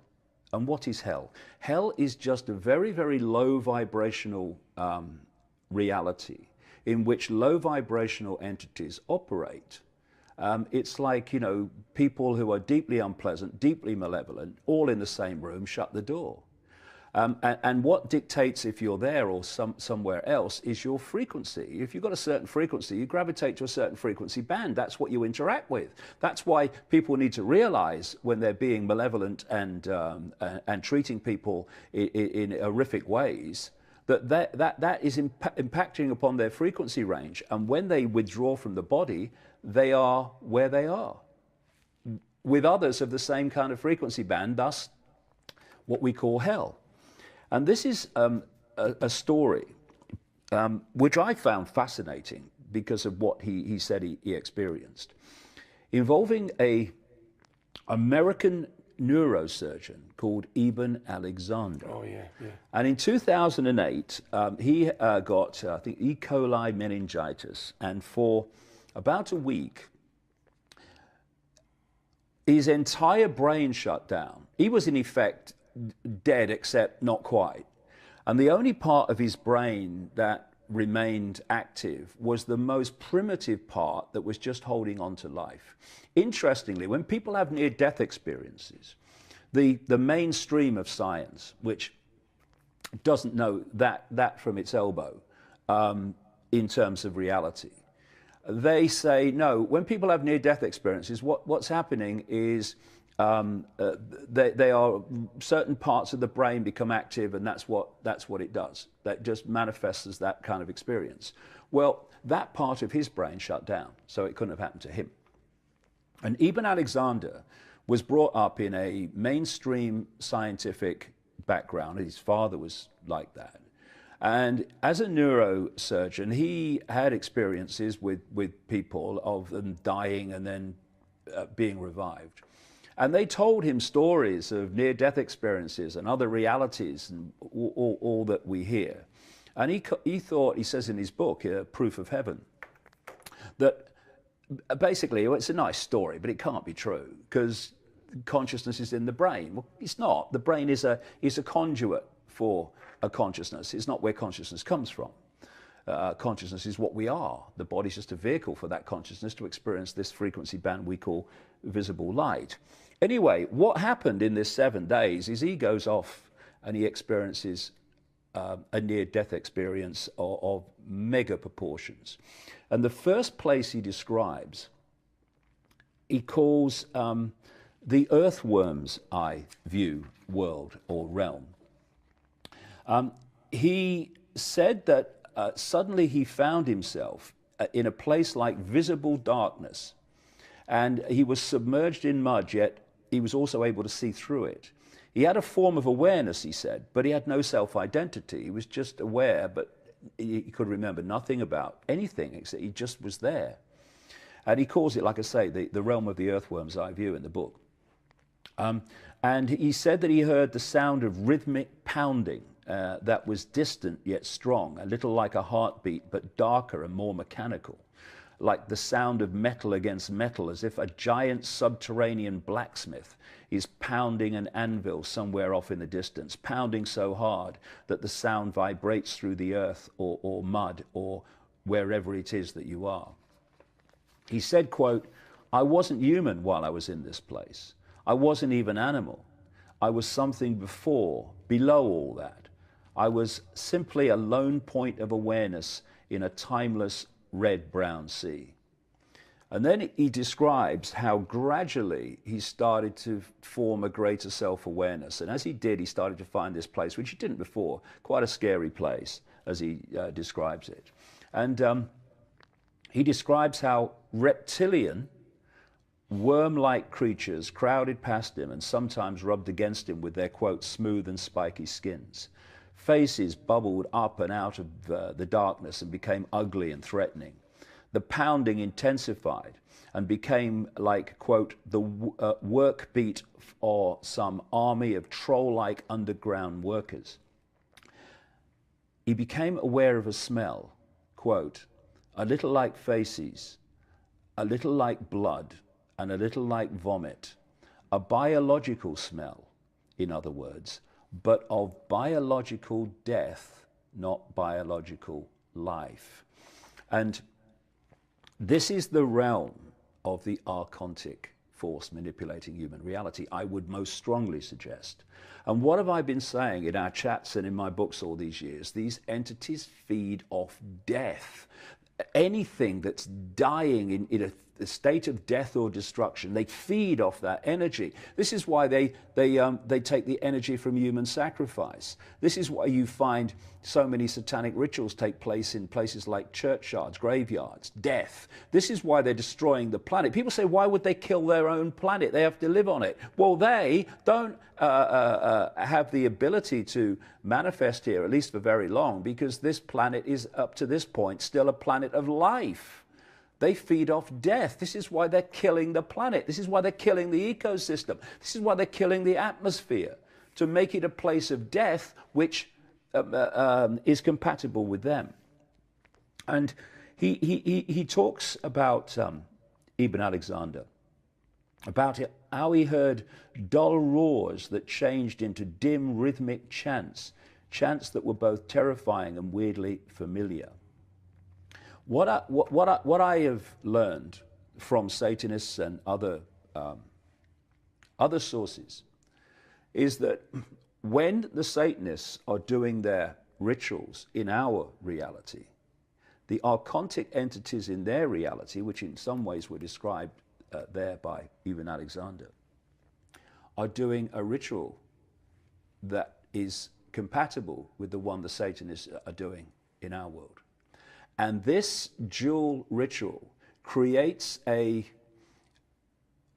S2: And what is hell? Hell is just a very, very low vibrational reality in which low vibrational entities operate. It's like, people who are deeply unpleasant, deeply malevolent, all in the same room, shut the door. And what dictates if you're there or somewhere else is your frequency. If you've got a certain frequency, you gravitate to a certain frequency band. That's what you interact with. That's why people need to realize when they're being malevolent and treating people in horrific ways, that is impacting upon their frequency range. And when they withdraw from the body, they are where they are, with others of the same kind of frequency band, thus what we call hell. And this is a story which I found fascinating because of what he said he experienced, involving an American neurosurgeon called Eben Alexander.
S1: Oh, yeah.
S2: And in 2008, he got, I think, E. coli meningitis, and for about a week, his entire brain shut down. He was in effect dead, except not quite. And the only part of his brain that remained active was the most primitive part that was just holding on to life. Interestingly, when people have near-death experiences, the mainstream of science, which doesn't know that from its elbow in terms of reality, they say, no, when people have near-death experiences, what's happening is they are certain parts of the brain become active, and that's what it does. That just manifests as that kind of experience. Well, that part of his brain shut down, so it couldn't have happened to him. And Eben Alexander was brought up in a mainstream scientific background. His father was like that. And as a neurosurgeon, he had experiences with people of them dying and then being revived. And they told him stories of near-death experiences and other realities and all that we hear. And he thought, he says in his book, Proof of Heaven, that basically, well, it's a nice story, but it can't be true because consciousness is in the brain. Well, it's not. The brain is a conduit for a consciousness. It's not where consciousness comes from. Consciousness is what we are. The body's just a vehicle for that consciousness to experience this frequency band we call visible light. Anyway, what happened in this 7 days is he goes off and he experiences a near-death experience of mega proportions. And the first place he describes, he calls the earthworm's eye view world or realm. He said that suddenly he found himself in a place like visible darkness, and he was submerged in mud, yet he was also able to see through it. He had a form of awareness, he said, but he had no self-identity. He was just aware, but he could remember nothing about anything, except he just was there. And he calls it, like I say, the realm of the earthworm's eye view in the book. And he said that he heard the sound of rhythmic pounding that was distant yet strong, a little like a heartbeat, but darker and more mechanical, like the sound of metal against metal, as if a giant subterranean blacksmith is pounding an anvil somewhere off in the distance, pounding so hard that the sound vibrates through the earth or mud or wherever it is that you are. He said, quote, "I wasn't human while I was in this place. I wasn't even animal. I was something below all that. I was simply a lone point of awareness in a timeless red-brown sea." And then he describes how gradually he started to form a greater self-awareness. And as he did, he started to find this place, which he didn't before, quite a scary place, as he describes it. And he describes how reptilian, worm-like creatures crowded past him and sometimes rubbed against him with their, quote, smooth and spiky skins. Faces bubbled up and out of the darkness and became ugly and threatening. The pounding intensified and became like, quote, the work beat or some army of troll-like underground workers. He became aware of a smell, quote, a little like faces, a little like blood, and a little like vomit, a biological smell, in other words, but of biological death, not biological life. And this is the realm of the archontic force manipulating human reality, I would most strongly suggest. And what have I been saying in our chats and in my books all these years? These entities feed off death. Anything that's dying in a state of death or destruction, they feed off that energy. This is why they take the energy from human sacrifice. This is why you find so many satanic rituals take place in places like churchyards, graveyards, death. This is why they're destroying the planet. People say, why would they kill their own planet? They have to live on it. Well, they don't have the ability to manifest here, at least for very long, because this planet is, up to this point, still a planet of life. They feed off death. This is why they're killing the planet. This is why they're killing the ecosystem. This is why they're killing the atmosphere, to make it a place of death which is compatible with them. And he talks about Ibn Alexander, about how he heard dull roars that changed into dim rhythmic chants, chants that were both terrifying and weirdly familiar. What I have learned from Satanists and other sources is that when the Satanists are doing their rituals in our reality, the archontic entities in their reality, which in some ways were described there by Ibn Alexander, are doing a ritual that is compatible with the one the Satanists are doing in our world. And this dual ritual creates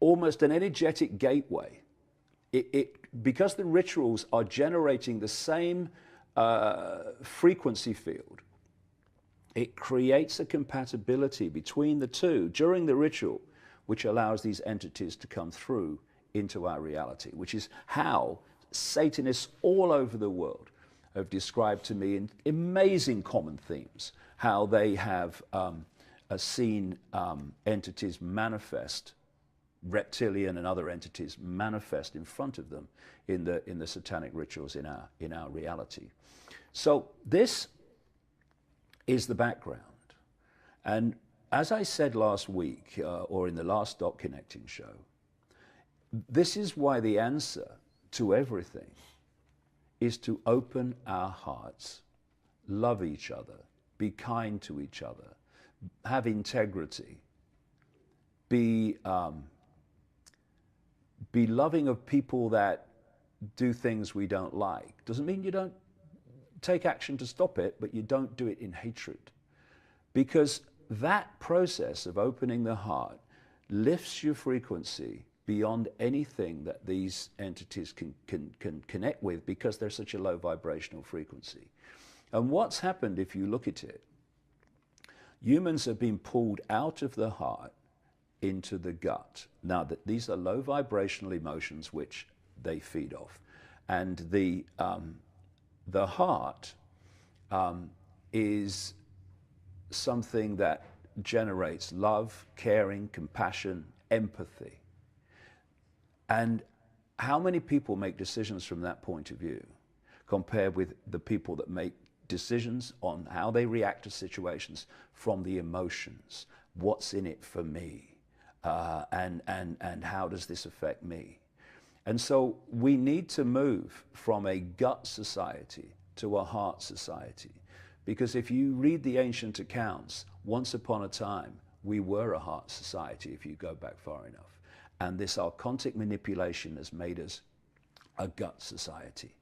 S2: almost an energetic gateway. Because the rituals are generating the same frequency field, it creates a compatibility between the two during the ritual, which allows these entities to come through into our reality, which is how Satanists all over the world have described to me in amazing common themes, how they have seen entities manifest, reptilian and other entities manifest in front of them in the satanic rituals in our reality. So this is the background. And as I said last week, or in the last Dot Connecting show, this is why the answer to everything is to open our hearts, love each other, be kind to each other, have integrity, be loving of people that do things we don't like. Doesn't mean you don't take action to stop it, but you don't do it in hatred. Because that process of opening the heart lifts your frequency beyond anything that these entities can connect with, because they're such a low vibrational frequency. And what's happened, if you look at it, humans have been pulled out of the heart into the gut. Now, these are low vibrational emotions which they feed off. And the heart is something that generates love, caring, compassion, empathy. And how many people make decisions from that point of view compared with the people that make decisions on how they react to situations from the emotions? What's in it for me? And how does this affect me? And so we need to move from a gut society to a heart society. Because if you read the ancient accounts, once upon a time, we were a heart society if you go back far enough. And this archontic manipulation has made us a gut society.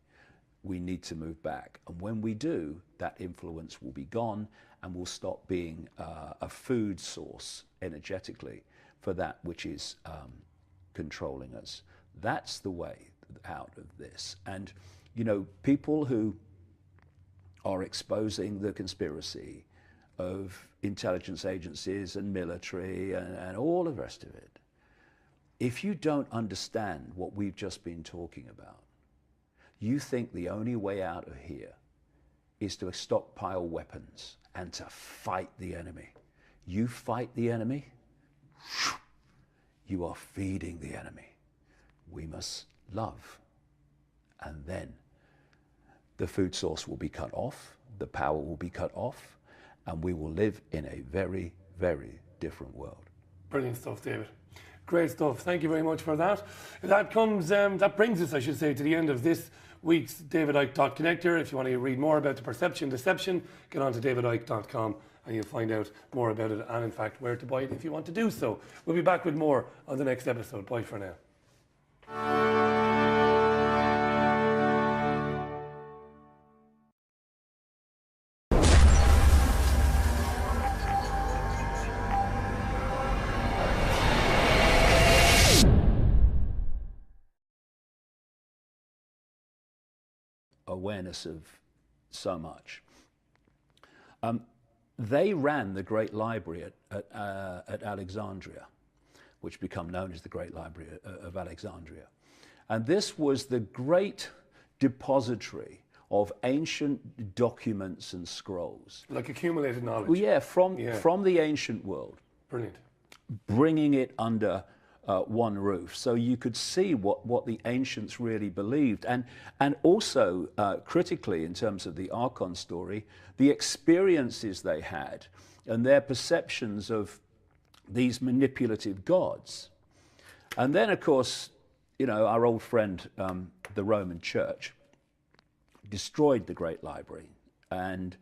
S2: We need to move back. And when we do, that influence will be gone, and we'll stop being a food source energetically for that which is controlling us. That's the way out of this. And, you know, people who are exposing the conspiracy of intelligence agencies and military and all the rest of it, if you don't understand what we've just been talking about, you think the only way out of here is to stockpile weapons and to fight the enemy. You fight the enemy, you are feeding the enemy. We must love. And then the food source will be cut off, the power will be cut off, and we will live in a very, very different world.
S1: Brilliant stuff, David. Great stuff. Thank you very much for that. That brings us, I should say, to the end of this week's David Icke Dot Connector. If you want to read more about the perception deception, get on to davidicke.com and you'll find out more about it, and in fact where to buy it if you want to do so. We'll be back with more on the next episode. Bye for now.
S2: Awareness of so much. They ran the Great Library at Alexandria, which became known as the Great Library of Alexandria. And this was the great depository of ancient documents and scrolls.
S1: Like accumulated knowledge.
S2: Well, yeah, from the ancient world.
S1: Brilliant.
S2: Bringing it under one roof, so you could see what the ancients really believed, and also critically, in terms of the Archon story, the experiences they had and their perceptions of these manipulative gods. And then, of course, you know, our old friend, the Roman Church, destroyed the Great Library and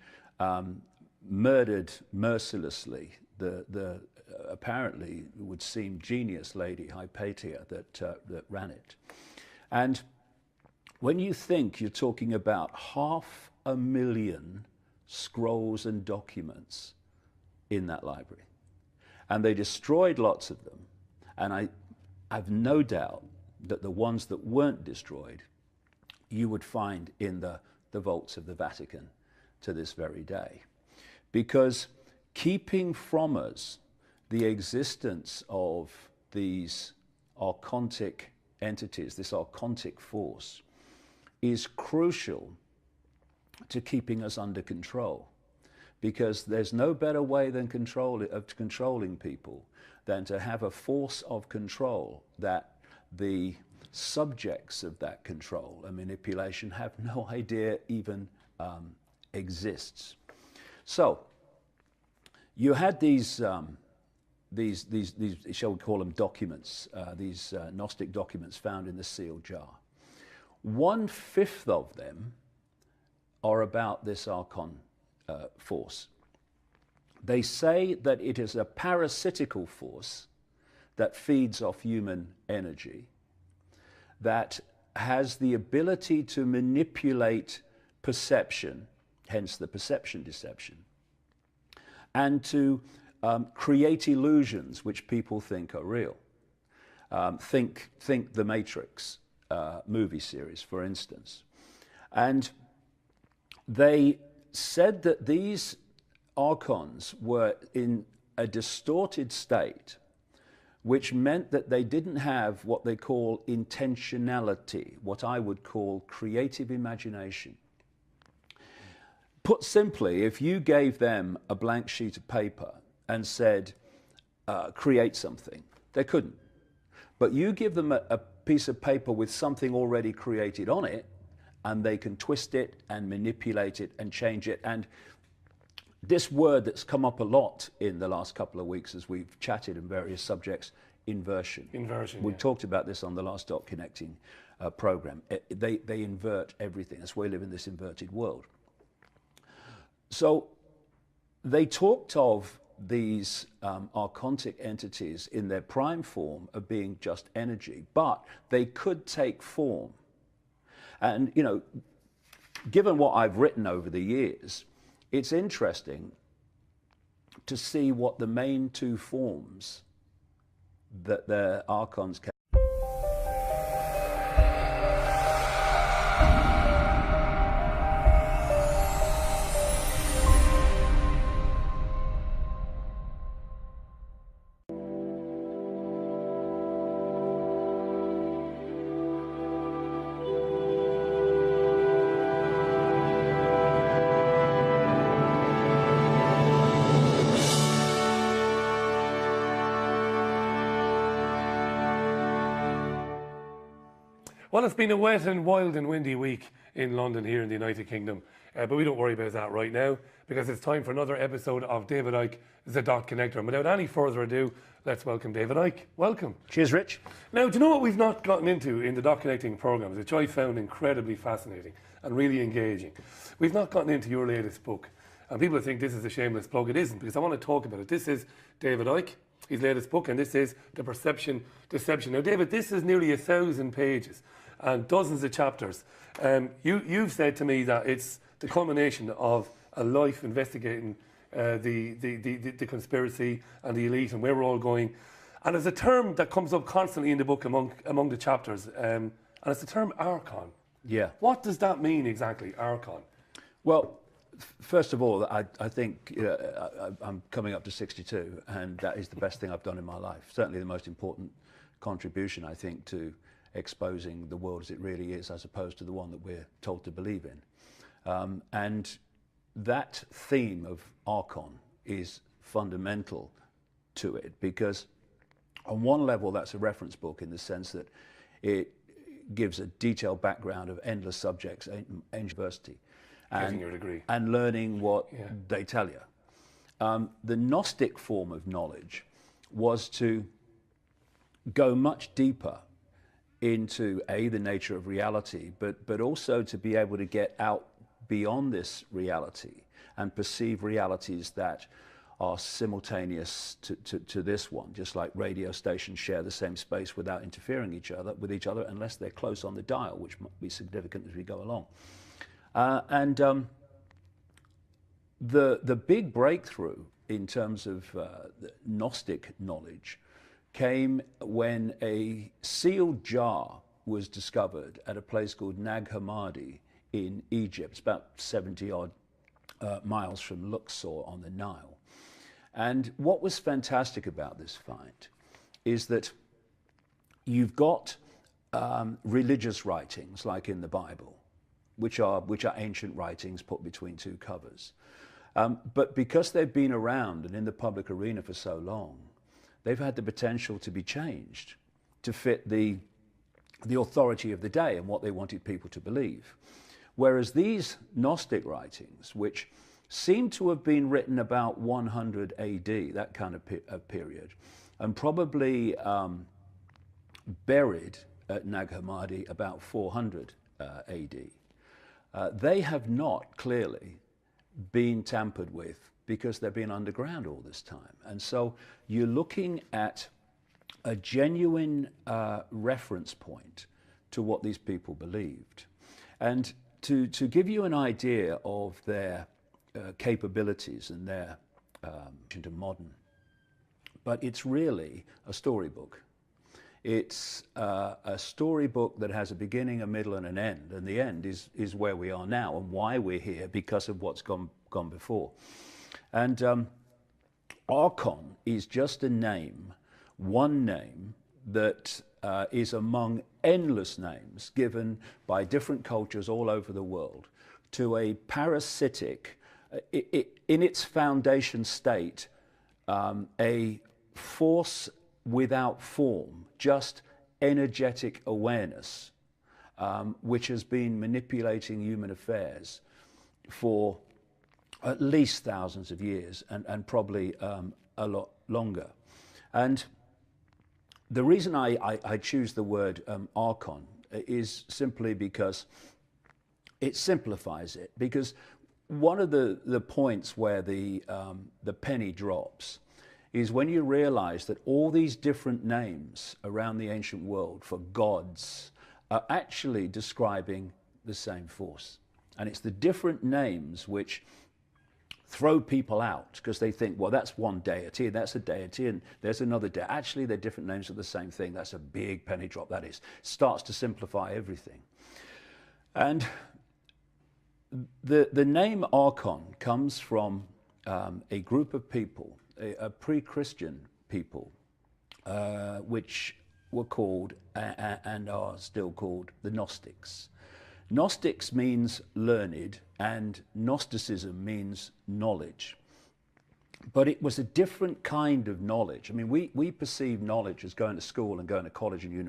S2: murdered mercilessly the apparently would seem genius lady Hypatia that ran it. And when you think you're talking about 500,000 scrolls and documents in that library, and they destroyed lots of them, and I've no doubt that the ones that weren't destroyed you would find in the vaults of the Vatican to this very day, because keeping from us the existence of these archontic entities, this archontic force, is crucial to keeping us under control, because there's no better way than controlling people than to have a force of control that the subjects of that control and manipulation have no idea even exists. So you had these shall we call them documents, these Gnostic documents found in the sealed jar. 1/5 of them are about this archon force. They say that it is a parasitical force that feeds off human energy, that has the ability to manipulate perception, hence the perception deception, and to create illusions which people think are real. Think the Matrix movie series, for instance. And they said that these archons were in a distorted state, which meant that they didn't have what they call intentionality, what I would call creative imagination. Put simply, if you gave them a blank sheet of paper and said, create something, they couldn't. But you give them a piece of paper with something already created on it, and they can twist it and manipulate it and change it. And this word that's come up a lot in the last couple of weeks as we've chatted on various subjects, inversion.
S1: Inversion,
S2: We
S1: yeah.
S2: talked about this on the last Dot Connecting program. They invert everything. That's why we live in this inverted world. So they talked of these archontic entities in their prime form of being just energy, but they could take form. And, you know, given what I've written over the years, it's interesting to see what the main two forms that the archons can.
S1: Well, it's been a wet and wild and windy week in London here in the United Kingdom, but we don't worry about that right now, because it's time for another episode of David Icke, the Dot Connector. And without any further ado, let's welcome David Icke. Welcome.
S2: Cheers, Rich.
S1: Now, do you know what we've not gotten into in the Dot Connecting programs, which I found incredibly fascinating and really engaging? We've not gotten into your latest book. And people think this is a shameless plug. It isn't, because I want to talk about it. This is David Icke, his latest book, and this is The Perception Deception. Now, David, this is nearly 1,000 pages and dozens of chapters. You've said to me that it's the culmination of a life investigating the conspiracy and the elite and where we're all going. And there's a term that comes up constantly in the book among the chapters, and it's the term archon.
S2: Yeah.
S1: What does that mean exactly, archon?
S2: Well, first of all, I think I'm coming up to 62, and that is the best thing I've done in my life. Certainly the most important contribution, I think, to exposing the world as it really is, as opposed to the one that we're told to believe in. And that theme of archon is fundamental to it, because on one level that's a reference book in the sense that it gives a detailed background of endless subjects in university.
S1: Getting your degree.
S2: And learning what they tell you. The Gnostic form of knowledge was to go much deeper into the nature of reality, but also to be able to get out beyond this reality and perceive realities that are simultaneous to this one, just like radio stations share the same space without interfering with each other unless they're close on the dial, which might be significant as we go along. The big breakthrough in terms of Gnostic knowledge came when a sealed jar was discovered at a place called Nag Hammadi in Egypt. It's about 70 odd miles from Luxor on the Nile. And what was fantastic about this find is that you've got religious writings, like in the Bible, which are ancient writings put between two covers. But because they've been around and in the public arena for so long, they've had the potential to be changed to fit the authority of the day and what they wanted people to believe. Whereas these Gnostic writings, which seem to have been written about 100 AD, that kind of period, and probably buried at Nag Hammadi about 400 AD, they have not clearly been tampered with because they've been underground all this time. And so you're looking at a genuine reference point to what these people believed. And to give you an idea of their capabilities and their into modern, but it's really a storybook. It's a storybook that has a beginning, a middle, and an end. And the end is where we are now and why we're here, because of what's gone before. And Archon is just a name, one name that is among endless names given by different cultures all over the world to a parasitic, in its foundation state, a force without form, just energetic awareness, which has been manipulating human affairs for at least thousands of years and probably a lot longer. And the reason I choose the word Archon is simply because it simplifies it. Because one of the points where the penny drops is when you realize that all these different names around the ancient world for gods are actually describing the same force. And it's the different names which throw people out because they think, well, that's one deity, that's a deity, and there's another deity. Actually, they're different names of the same thing. That's a big penny drop, that is. Starts to simplify everything. And the name Archon comes from a group of people, a pre-Christian people, which were called and are still called the Gnostics. Gnostics means learned, and Gnosticism means knowledge. But it was a different kind of knowledge. I mean, we perceive knowledge as going to school and going to college and university.